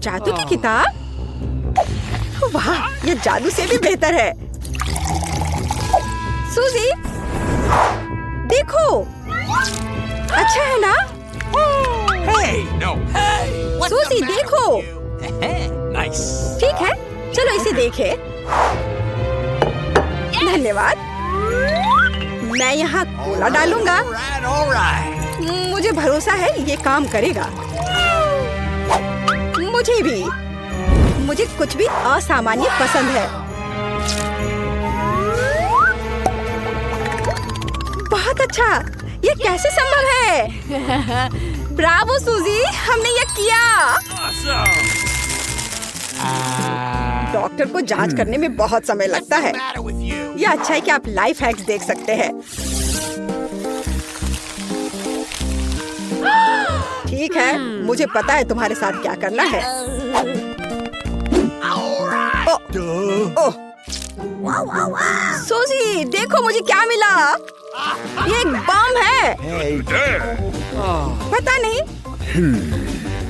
जादू की किताब? वाह, ये जादू से भी बेहतर है। सूजी, देखो, अच्छा है ना? सूजी, देखो। ठीक है, चलो इसे देखें। धन्यवाद। मैं यहाँ कोला डालूंगा। मुझे भरोसा है ये काम करेगा। मुझे भी। मुझे कुछ भी असामान्य पसंद है। बहुत अच्छा। ये कैसे संभव है? ब्रावो सूजी, हमने ये किया। डॉक्टर को जांच करने में बहुत समय लगता है। यह अच्छा है कि आप लाइफ हैक्स देख सकते हैं। ठीक है, मुझे पता है तुम्हारे साथ क्या करना है। ओह, सूजी, देखो मुझे क्या मिला। ये एक बम है। पता नहीं,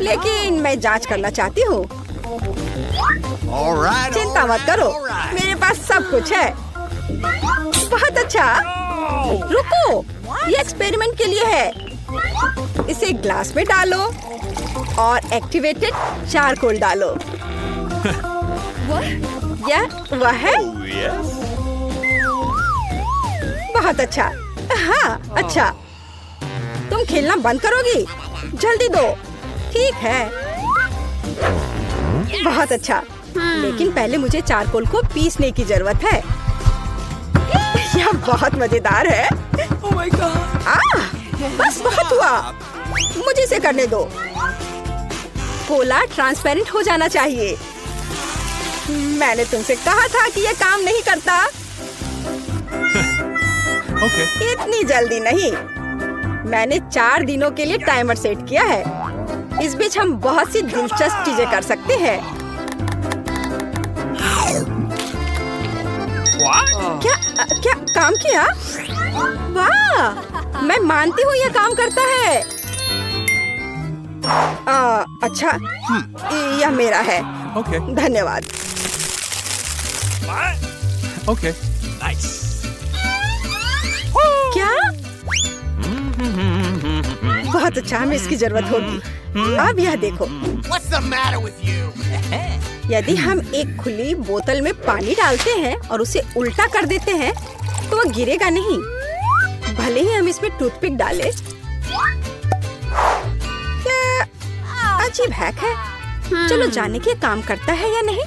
लेकिन मैं जांच करना चाहती हूँ। चिंता मत करो, मेरे पास सब कुछ है। बहुत अच्छा। रुको, ये एक्सपेरिमेंट के लिए है। इसे ग्लास में डालो और एक्टिवेटेड चारकोल डालो। वह है? बहुत अच्छा। हाँ, अच्छा। तुम खेलना बंद करोगी? जल्दी दो। ठीक है। बहुत अच्छा। लेकिन पहले मुझे चारकोल को पीसने की जरूरत है। यह बहुत मजेदार है। बस बहुत हुआ। मुझे इसे करने दो। कोला ट्रांसपेरेंट हो जाना चाहिए। मैंने तुमसे कहा था कि यह काम नहीं करता। इतनी जल्दी नहीं। मैंने 4 दिनों के लिए टाइमर सेट किया है। इस बीच हम बहुत सी दिलचस्प चीजें कर सकते हैं। क्या काम किया? वाह, मैं मानती हूँ यह काम करता है। अच्छा, यह मेरा है। धन्यवाद। क्या? बहुत अच्छा, हमें इसकी जरूरत होगी। अब यह देखो। यदि हम एक खुली बोतल में पानी डालते हैं और उसे उल्टा कर देते हैं तो वह गिरेगा नहीं, भले ही हम इसमें टूथपिक डालें। क्या अजीब हैक है। चलो जाने के काम करता है या नहीं।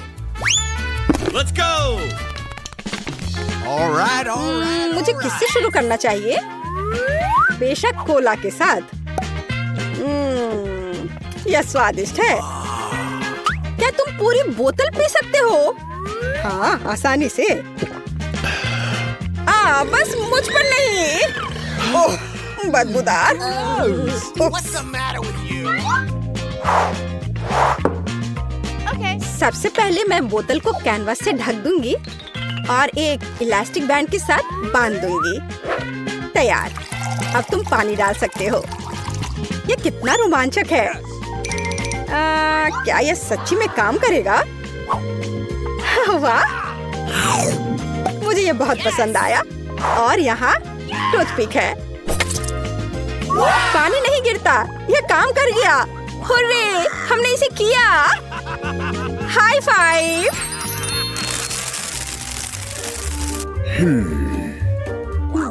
Let's go! All right. मुझे किससे शुरू करना चाहिए? बेशक कोला के साथ। यह स्वादिष्ट है। क्या तुम पूरी बोतल पी सकते हो? हाँ, आसानी से। बस मुझ पर नहीं। ओह, बदबूदार। सबसे पहले मैं बोतल को कैनवास से ढक दूंगी और एक इलास्टिक बैंड के साथ बांध दूंगी। तैयार। अब तुम पानी डाल सकते हो। ये कितना रोमांचक है। क्या यह सच्ची में काम करेगा? वाह, मुझे ये बहुत पसंद आया। और यहाँ टूथपिक है। पानी नहीं गिरता। यह काम कर गया। हुर्रे, हमने इसे किया। High five.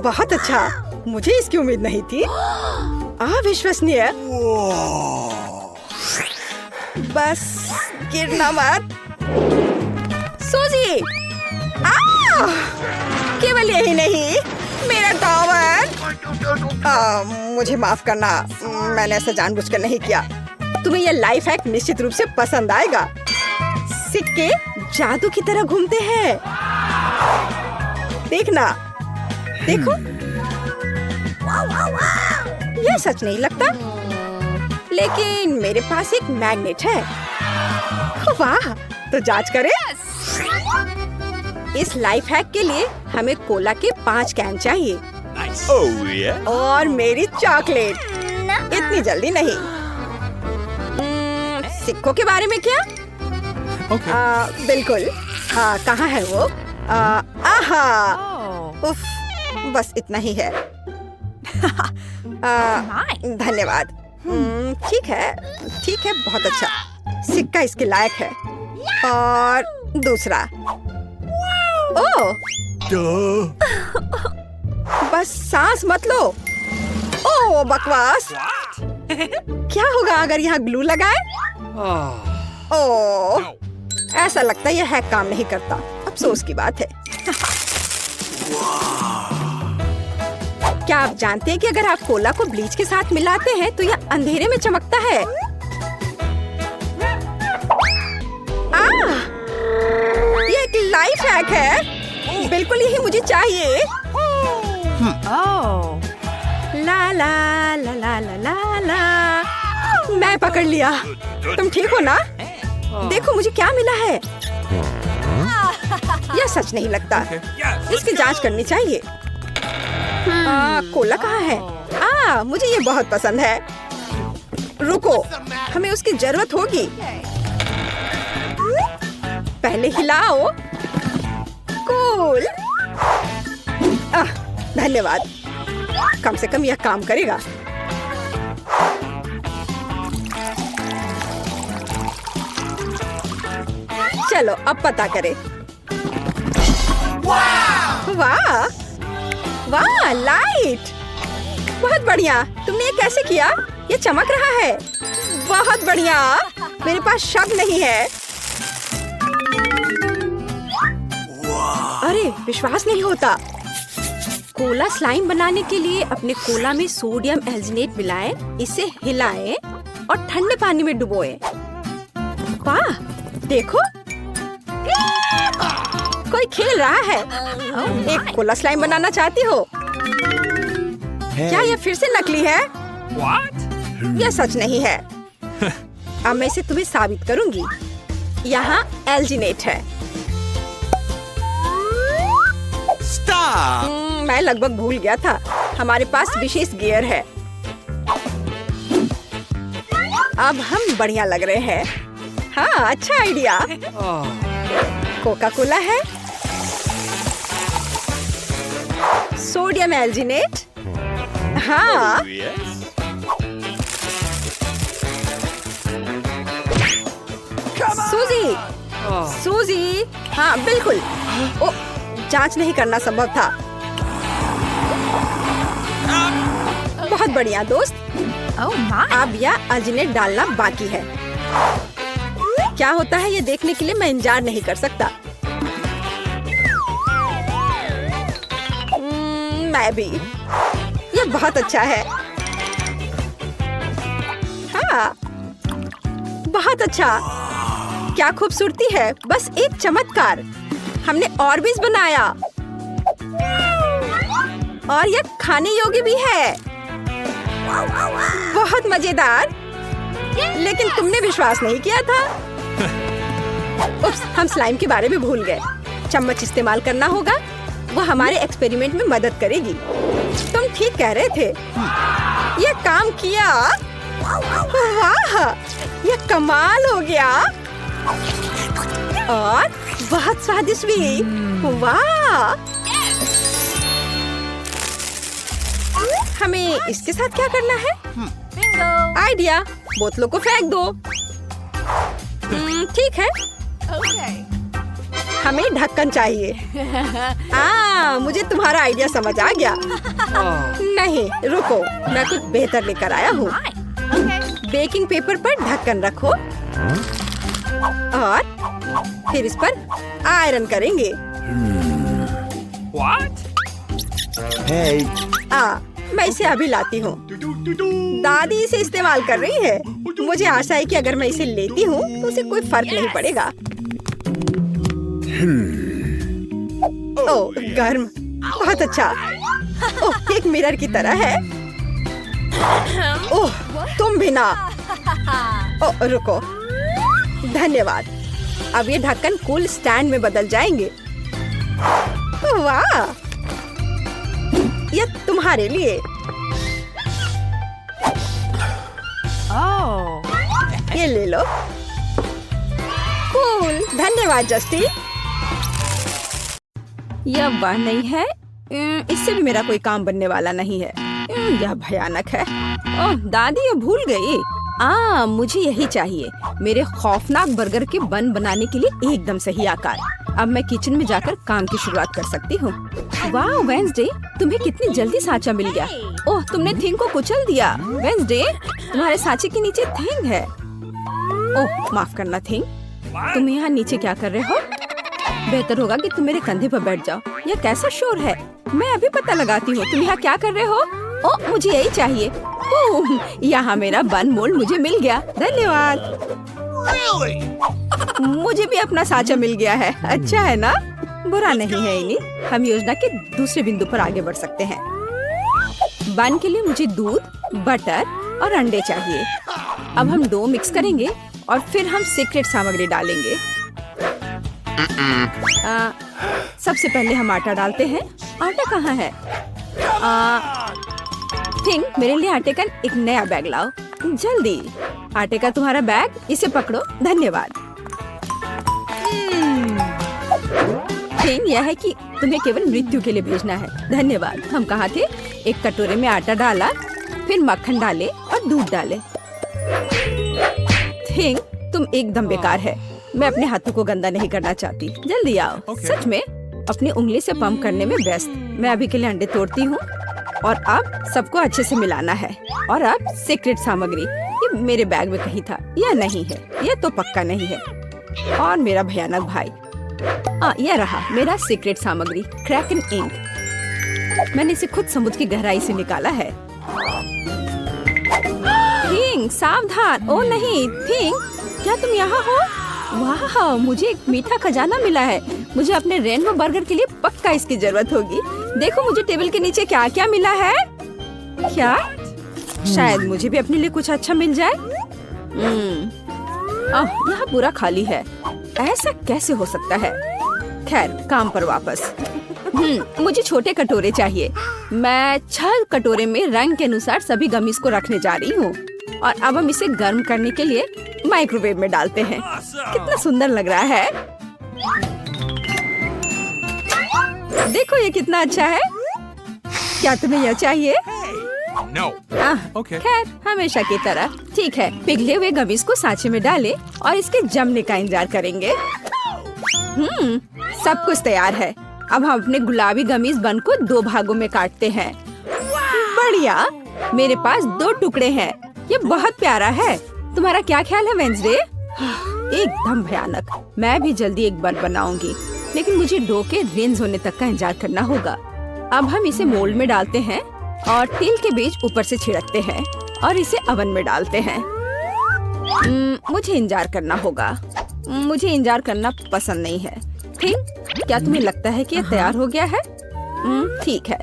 बहुत अच्छा। मुझे इसकी उम्मीद नहीं थी। अविश्वसनीय। बस गिरना मत। सूजी, केवल यही नहीं, मेरा टॉवर। मुझे माफ करना, मैंने ऐसा जानबूझकर नहीं किया। तुम्हें यह लाइफ हैक निश्चित रूप से पसंद आएगा। सिक्के जादू की तरह घूमते हैं। देखना, देखो। यह सच नहीं लगता, लेकिन मेरे पास एक मैग्नेट है। वाह, तो जांच करें। इस लाइफ हैक के लिए हमें कोला के 5 कैन चाहिए। और मेरी चॉकलेट। इतनी जल्दी नहीं। सिक्कों के बारे में क्या? Okay. बिल्कुल। कहाँ है वो? आहा, उफ, बस इतना ही है। धन्यवाद। ठीक है, बहुत अच्छा। सिक्का इसके लायक है। और दूसरा। ओह, बस सांस मत लो। ओह, बकवास। क्या होगा अगर यहाँ ग्लू लगाए? ओह, ऐसा लगता है यह हैक काम नहीं करता। अफसोस की बात है। क्या आप जानते हैं कि अगर आप कोला को ब्लीच के साथ मिलाते हैं तो यह अंधेरे में चमकता है? ये एक लाइफ हैक है। बिल्कुल यही मुझे चाहिए। ला ला ला ला ला ला ला। मैं पकड़ लिया। तुम ठीक हो ना? देखो मुझे क्या मिला है। यह सच नहीं लगता। इसकी जांच करनी चाहिए। कोला कहाँ है? मुझे ये बहुत पसंद है। रुको, हमें उसकी जरूरत होगी। पहले हिलाओ। कूल। धन्यवाद। कम से कम यह काम करेगा। चलो अब पता करें। वाह वाह, लाइट। बहुत बढ़िया। तुमने ये कैसे किया? ये चमक रहा है। बहुत बढ़िया। मेरे पास शक नहीं है। अरे विश्वास नहीं होता। कोला स्लाइम बनाने के लिए अपने कोला में सोडियम एल्जिनेट मिलाएं, इसे हिलाएं और ठंडे पानी में डुबोएं। वाह, देखो कोई खेल रहा है। एक कोला स्लाइम बनाना चाहती हो? क्या यह फिर से नकली है? यह सच नहीं है। अब मैं इसे तुम्हें साबित करूंगी। यहाँ एल्जिनेट है। मैं लगभग भूल गया था। हमारे पास विशेष गियर है। अब हम बढ़िया लग रहे हैं। हाँ, अच्छा आइडिया। कोका कोला है, सोडियम एल्जिनेट। हाँ, सूजी। सूजी। हाँ बिल्कुल। ओ, जांच नहीं करना संभव था। बहुत बढ़िया दोस्त। अब यह एल्जिनेट डालना बाकी है। क्या होता है ये देखने के लिए मैं इंतजार नहीं कर सकता। मैं भी। ये बहुत अच्छा है। हाँ, बहुत अच्छा। क्या खूबसूरती है। बस एक चमत्कार। हमने ऑर्बिस बनाया और यह खाने योग्य भी है। बहुत मजेदार। लेकिन तुमने विश्वास नहीं किया था। उप्स, हम स्लाइम के बारे में भूल गए। चम्मच इस्तेमाल करना होगा। वो हमारे एक्सपेरिमेंट में मदद करेगी। तुम ठीक कह रहे थे। ये काम किया। वाह, ये कमाल हो गया। और बहुत स्वादिष्ट भी। वाह। हमें इसके साथ क्या करना है? आइडिया। बोतलों को फेंक दो। ठीक है। हमें ढक्कन चाहिए। मुझे तुम्हारा आइडिया समझ आ गया। नहीं, रुको, मैं कुछ बेहतर लेकर आया हूँ। बेकिंग पेपर पर ढक्कन रखो और फिर इस पर आयरन करेंगे। Hey. मैं इसे अभी लाती हूँ। दादी इसे इस्तेमाल कर रही है। मुझे आशा है कि अगर मैं इसे लेती हूँ तो उसे कोई फर्क नहीं पड़ेगा। ओह, गर्म। बहुत अच्छा। ओह, एक मिरर की तरह है। ओह, तुम भी ना। ओह, रुको। धन्यवाद। अब ये ढक्कन कूल स्टैंड में बदल जाएंगे। वाह, ये तुम्हारे लिए। ये ले लो। कूल, धन्यवाद जस्टी। यह वह नहीं है, इससे भी मेरा कोई काम बनने वाला नहीं है। यह भयानक है। ओह दादी, ये भूल गई। मुझे यही चाहिए, मेरे खौफनाक बर्गर के बन बनाने के लिए एकदम सही आकार। अब मैं किचन में जाकर काम की शुरुआत कर सकती हूँ। वाह वेंसडे, तुम्हें कितनी जल्दी सांचा मिल गया। ओह, तुमने थिंग को कुचल दिया। वेंसडे, तुम्हारे सांचे के नीचे थिंग है। ओह माफ करना थिंग, तुम यहाँ नीचे क्या कर रहे हो? बेहतर होगा कि तुम मेरे कंधे पर बैठ जाओ। यह कैसा शोर है? मैं अभी पता लगाती हूँ। तुम यहाँ क्या कर रहे हो? ओह, मुझे यही चाहिए। ओह, यहाँ मेरा बन मोल्ड मुझे मिल गया। धन्यवाद। मुझे भी अपना सांचा मिल गया है। अच्छा है ना? बुरा नहीं है इनी। हम योजना के दूसरे बिंदु पर आगे बढ़ सकते हैं। बन के लिए मुझे दूध, बटर और अंडे चाहिए। अब हम डो मिक्स करेंगे और फिर हम सीक्रेट सामग्री डालेंगे। सबसे पहले हम आटा डालते हैं। आटा कहाँ है? थिंग, मेरे लिए आटे का एक नया बैग लाओ जल्दी। आटे का तुम्हारा बैग, इसे पकड़ो। धन्यवाद। थिंग, यह है कि तुम्हें केवल मृत्यु के लिए भेजना है। धन्यवाद। हम कहाँ थे? एक कटोरे में आटा डाला, फिर मक्खन डाले और दूध डाले। थिंग, तुम एकदम बेकार है। मैं अपने हाथों को गंदा नहीं करना चाहती। जल्दी आओ। सच में अपनी उंगली से पंप करने में व्यस्त। मैं अभी के लिए अंडे तोड़ती हूँ और अब सबको अच्छे से मिलाना है। और अब सीक्रेट सामग्री, ये मेरे बैग में कहीं था। यह नहीं है, यह तो पक्का नहीं है। और मेरा भयानक भाई, यह रहा मेरा सीक्रेट सामग्री, क्रैकन इंक। मैंने इसे खुद समुद्र की गहराई से निकाला है। थिंग, सावधान। ओ नहीं थिंग, क्या तुम यहाँ हो? वाह, मुझे एक मीठा खजाना मिला है। मुझे अपने रेनबो बर्गर के लिए पक्का इसकी जरूरत होगी। देखो मुझे टेबल के नीचे क्या क्या मिला है। क्या? शायद मुझे भी अपने लिए कुछ अच्छा मिल जाए। यहाँ पूरा खाली है। ऐसा कैसे हो सकता है? खैर, काम पर वापस। मुझे छोटे कटोरे चाहिए। मैं 6 कटोरे में रंग के अनुसार सभी गमीज को रखने जा रही हूँ। और अब हम इसे गर्म करने के लिए माइक्रोवेव में डालते हैं। कितना सुंदर लग रहा है। देखो ये कितना अच्छा है। क्या तुम्हें यह चाहिए? No. Okay. खैर, हमेशा की तरह। ठीक है, पिघले हुए गमीज को सांचे में डालें और इसके जमने का इंतजार करेंगे। सब कुछ तैयार है। अब हम अपने गुलाबी गमीज बन को 2 भागों में काटते हैं। बढ़िया, मेरे पास 2 टुकड़े हैं। ये बहुत प्यारा है। तुम्हारा क्या ख्याल है वेंसडे? एकदम भयानक। मैं भी जल्दी एक बन बनाऊंगी, लेकिन मुझे डो के रेंज होने तक का इंतजार करना होगा। अब हम इसे मोल्ड में डालते हैं और तिल के बीज ऊपर से छिड़कते हैं और इसे ओवन में डालते हैं। मुझे इंतजार करना होगा। मुझे इंतजार करना पसंद नहीं है। थिंग, क्या तुम्हें लगता है कि यह तैयार हो गया है? ठीक है,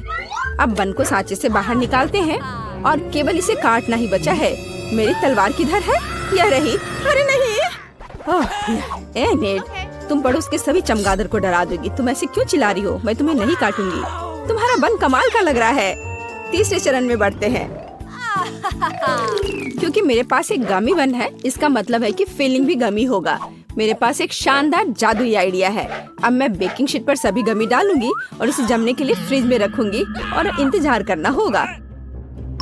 अब बन को सांचे से बाहर निकालते हैं और केवल इसे काटना ही बचा है। मेरी तलवार किधर है? यह रही। अरे नहीं। नेट, तुम पड़ोस के सभी चमगादड़ को डरा दोगी। तुम ऐसे क्यों चिल्ला रही हो? मैं तुम्हें नहीं काटूंगी। तुम्हारा बन कमाल का लग रहा है। तीसरे चरण में बढ़ते हैं। क्योंकि मेरे पास एक गमी बन है, इसका मतलब है कि फिलिंग भी गमी होगा। मेरे पास एक शानदार जादुई आइडिया है। अब मैं बेकिंग शीट पर सभी गमी डालूंगी और इसे जमने के लिए फ्रिज में रखूंगी और इंतजार करना होगा।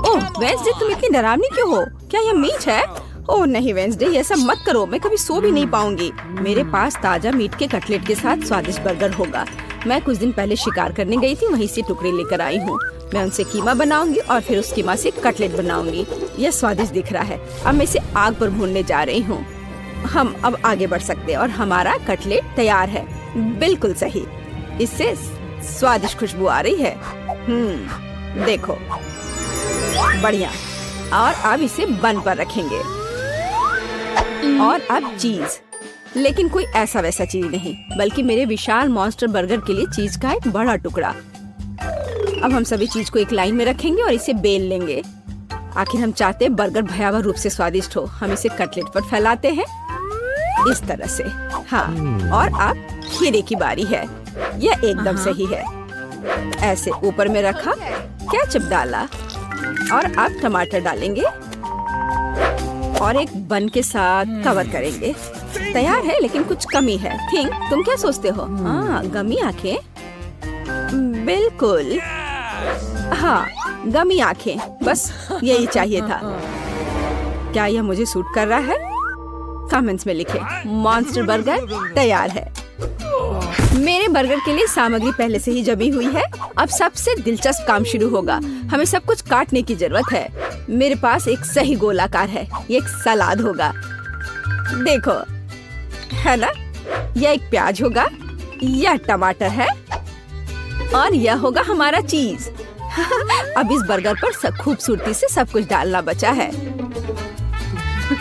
ओह वेंसडे, तुम इतनी डरावनी क्यों हो? क्या यह मीट है? ओह नहीं वेंसडे, ये सब मत करो। मैं कभी सो भी नहीं पाऊंगी। मेरे पास ताजा मीट के कटलेट के साथ स्वादिष्ट बर्गर होगा। मैं कुछ दिन पहले शिकार करने गई थी, वहीं से टुकड़े लेकर आई हूँ। मैं उनसे कीमा बनाऊंगी और फिर उस कीमा से कटलेट बनाऊंगी। यह स्वादिष्ट दिख रहा है। अब मैं इसे आग पर भूनने जा रही हूँ। हम अब आगे बढ़ सकते हैं और हमारा कटलेट तैयार है। बिल्कुल सही, इससे स्वादिष्ट खुशबू आ रही है। देखो, बढ़िया। और अब इसे बन पर रखेंगे और अब चीज, लेकिन कोई ऐसा वैसा चीज नहीं, बल्कि मेरे विशाल मॉन्स्टर बर्गर के लिए चीज का एक बड़ा टुकड़ा। अब हम सभी चीज को एक लाइन में रखेंगे और इसे बेल लेंगे। आखिर हम चाहते हैं बर्गर भयावह रूप से स्वादिष्ट हो। हम इसे कटलेट पर फैलाते हैं इस तरह से। हाँ, और अब खीरे की बारी है। यह एकदम सही है। ऐसे ऊपर में रखा, केचप डाला और अब टमाटर डालेंगे और एक बन के साथ कवर करेंगे। तैयार है, लेकिन कुछ कमी है। थिंक, तुम क्या सोचते हो? हाँ, गमी आंखें। बिल्कुल, हाँ, गमी आंखें, बस यही चाहिए था। क्या यह मुझे सूट कर रहा है? कमेंट्स में लिखें। मॉन्स्टर बर्गर तैयार है। मेरे बर्गर के लिए सामग्री पहले से ही जमी हुई है। अब सबसे दिलचस्प काम शुरू होगा। हमें सब कुछ काटने की जरूरत है। मेरे पास एक सही गोलाकार है। ये एक सलाद होगा, देखो, है ना? यह एक प्याज होगा, यह टमाटर है, और यह होगा हमारा चीज। अब इस बर्गर पर खूबसूरती से सब कुछ डालना बचा है।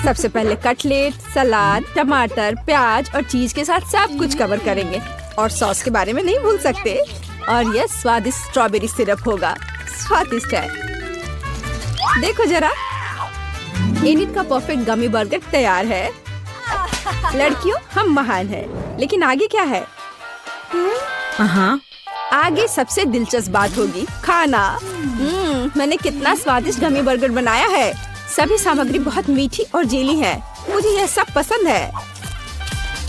सबसे पहले कटलेट, सलाद, टमाटर, प्याज और चीज के साथ सब कुछ कवर करेंगे। और सॉस के बारे में नहीं भूल सकते। और यह स्वादिष्ट स्ट्रॉबेरी सिरप होगा। स्वादिष्ट है, देखो जरा। इनिट का परफेक्ट गमी बर्गर तैयार है। लड़कियों, हम महान हैं, लेकिन आगे क्या है? आगे सबसे दिलचस्प बात होगी खाना। मैंने कितना स्वादिष्ट गमी बर्गर बनाया है। सभी सामग्री बहुत मीठी और जेली है। मुझे यह सब पसंद है।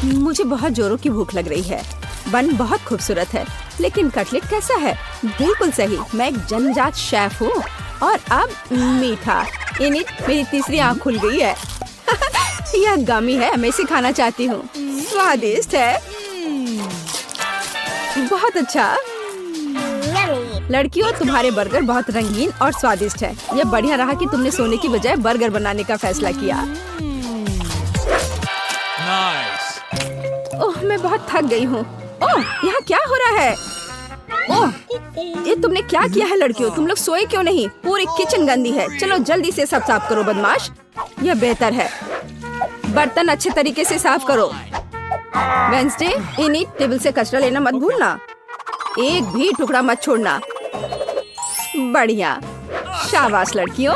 मुझे बहुत जोरों की भूख लग रही है। बन बहुत खूबसूरत है, लेकिन कटलेट कैसा है? बिल्कुल सही, मैं एक जन्मजात शेफ हूँ। और अब मीठा। इनिट, मेरी तीसरी आँख खुल गई है। यह गमी है, मैं इसे खाना चाहती हूँ। स्वादिष्ट है, बहुत अच्छा। लड़कियों, तुम्हारे बर्गर बहुत रंगीन और स्वादिष्ट है। यह बढ़िया रहा कि तुमने सोने की बजाय बर्गर बनाने का फैसला किया। Nice. ओह, मैं बहुत थक गई हूँ। ओह, यहाँ क्या हो रहा है? ओह, ये तुमने क्या किया है? लड़कियों, तुम लोग सोए क्यों नहीं? पूरी किचन गंदी है। चलो जल्दी से सब साफ करो, बदमाश। यह बेहतर है। बर्तन अच्छे तरीके से साफ करो। वेंसडे, इनिट, टेबल से कचरा लेना मत भूलना। एक भी टुकड़ा मत छोड़ना। बढ़िया, शाबाश लड़कियों।